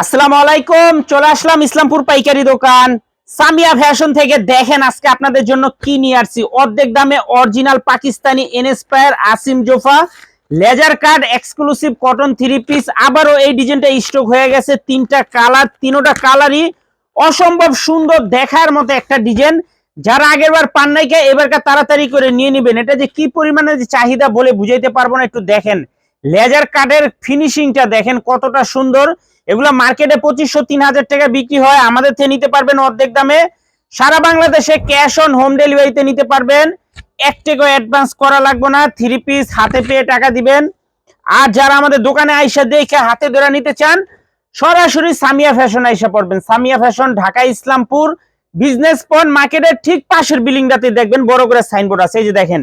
আসসালামু আলাইকুম। চলে আসলাম ইসলামপুর পাইকারি দোকান সামিয়া ফ্যাশন থেকে। দেখেন আজকে আপনাদের জন্য কি নিয়ে আসছি। অর্ধেক দামে original Pakistani inspire Asim Jofa laser cut exclusive cotton three piece. আবারও এই ডিজাইনটা স্টক হয়ে গেছে। তিনটা কালার, তিনোটা কালারই অসম্ভব সুন্দর, দেখার মতো একটা ডিজাইন। যারা আগের বার পান নাই এবারকার তাড়াতাড়ি করে নিয়ে নেবেন। এটা যে কি পরিমাণে যে চাহিদা বলে বুঝাইতে পারবো না। একটু দেখেন লেজার কাটের ফিনিশিংটা দেখেন কতটা সুন্দর। এগুলো মার্কেটে 2500-3000 টাকা বিক্রি হয়, আমাদের থেকে নিতে পারবেন অর্ধেক দামে। সারা বাংলাদেশে ক্যাশ অন হোম ডেলিভারিতে নিতে পারবেন। 1 টাকা অ্যাডভান্স করা লাগবে না, থ্রি পিস হাতে পেয়ে টাকা দিবেন। আর যারা আমাদের দোকানে আইসা দেখে হাতে ধরে নিতে চান, সরাসরি সামিয়া ফ্যাশন আইসা পড়বেন। Samia fashion Dhaka Islampur business point মার্কেটের ঠিক পাশের বিল্ডিংটাতে দেখবেন বড় করে সাইনবোর্ড আছে। এই যে দেখেন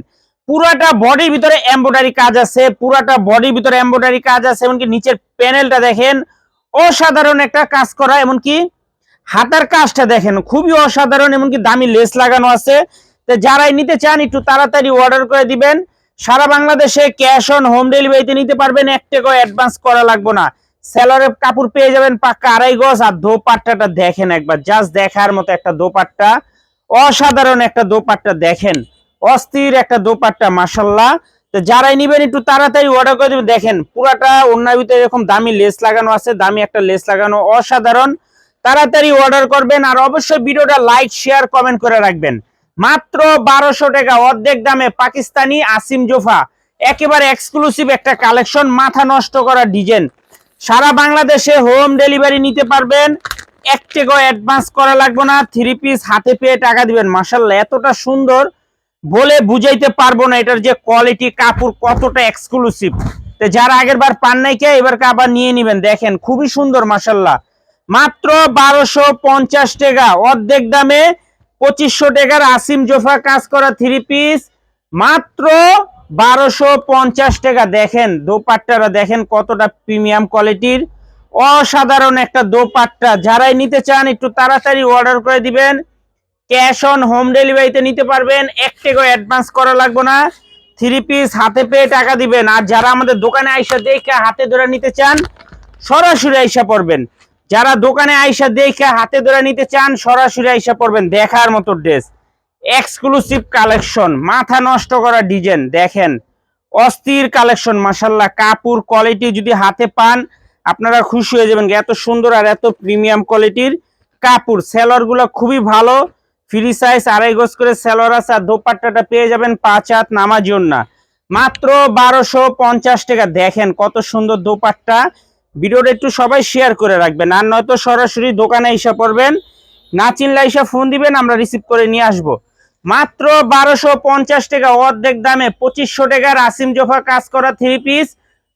পুরাটা বডির ভিতরে এমব্রয়ডারি কাজ আছে, পুরাটা বডির ভিতরে এমব্রয়ডারি কাজ আছে। এমনকি নিচের প্যানেলটা দেখেন অসাধারণ একটা কাজ করা, এমনকি হাতার কাজটা দেখেন খুবই অসাধারণ, এমনকি দামি লেস লাগানো আছে। তো যারাই নিতে চান একটু তাড়াতাড়ি অর্ডার করে দিবেন। সারা বাংলাদেশে ক্যাশ অন হোম ডেলিভারিতে নিতে পারবেন, 1 টাকা অ্যাডভান্স করা লাগবে না। সেলরের কাপড় পেয়ে যাবেন পাক্কা 2.5 গজ। আর দোপাট্টাটা দেখেন একবার, জাস্ট দেখার মতো একটা দোপাট্টা, অসাধারণ একটা দোপাট্টা দেখেন, অস্থির একটা দোপাট্টা মাশাআল্লাহ। তো যারাই নিবেন একটু তাড়াতাড়ি অর্ডার করে দিবেন। দেখেন পুরাটা ওড়নার ভিতরে এরকম দামি লেস লাগানো আছে, দামি একটা লেস লাগানো, অসাধারণ। তাড়াতাড়ি অর্ডার করবেন। আর অবশ্যই ভিডিওটা লাইক শেয়ার কমেন্ট করে রাখবেন। মাত্র 1200 টাকা অর্ধেক দামে পাকিস্তানি আসিম জোফা, একেবারে এক্সক্লুসিভ একটা কালেকশন, মাথা নষ্ট করা ডিজাইন। সারা বাংলাদেশে হোম ডেলিভারি নিতে পারবেন, 1 টাকা অ্যাডভান্স করা লাগবে না, থ্রি পিস হাতে পেয়ে টাকা দিবেন। মাশাআল্লাহ এতটা সুন্দর বলে বুঝাইতে পারবো না এটার যে কোয়ালিটি, কাপড় কতটা এক্সক্লুসিভ। তো যারা আগের বার পান নাই এবার আবার নিয়ে নেবেন। দেখেন খুবই সুন্দর মাশাআল্লাহ। মাত্র 1250 টাকা অর্ধেক দামে 2500 টাকার আসিম জোফা কাজ করা থ্রি পিস, মাত্র 1250 টাকা। দেখেন দোপাট্টাটা দেখেন কতটা প্রিমিয়াম কোয়ালিটির, অসাধারণ একটা দোপাট্টা। যারাই নিতে চান একটু তাড়াতাড়ি অর্ডার করে দিবেন। ক্যাশ অন হোম ডেলিভারিতে নিতে পারবেন, 1 টাকা অ্যাডভান্স করা লাগবে না, থ্রি পিস হাতে পেয়ে টাকা দিবেন। আর যারা আমাদের দোকানে আইসা দেখে হাতে ধরে নিতে চান, সরাসরি আইসা পড়বেন। যারা দোকানে আইসা দেখে হাতে ধরে নিতে চান, সরাসরি আইসা পড়বেন। দেখার মতো ড্রেস, এক্সক্লুসিভ কালেকশন, মাথা নষ্ট করা ডিজাইন দেখেন, অস্থির কালেকশন মাশাআল্লাহ। কাপড় কোয়ালিটি যদি হাতে পান আপনারা খুশি হয়ে যাবেন, এত সুন্দর আর এত প্রিমিয়াম কোয়ালিটির কাপড়। সেলর গুলো খুবই ভালো, ফ্রি সাইজ 2.5 গজ করে সেলর আছে। আর দোপাট্টাটা পেয়ে যাবেন 5 হাত নামাজি ওড়না, মাত্র 1250 টাকা। দেখেন কত সুন্দর দোপাট্টা। ভিডিওটা একটু সবাই শেয়ার করে রাখবেন, আর নয়তো সরাসরি দোকানে এসে পড়বেন। না চিনলে এসে ফোন দিবেন, আমরা রিসিভ করে নিয়ে আসবো। মাত্র 1250 টাকা অর্ধেক দামে 2500 টাকার আসিম জোফা কাজ করা থ্রি পিস,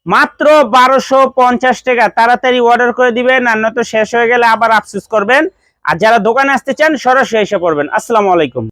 মাত্র 1250 টাকা। তাড়াতাড়ি অর্ডার করে দিবেন, আর নয়তো শেষ হয়ে গেলে আবার আফসোস করবেন। আর যারা দোকানে আসতে চান সরাসরি এসে পড়বেন। আসসালামু আলাইকুম।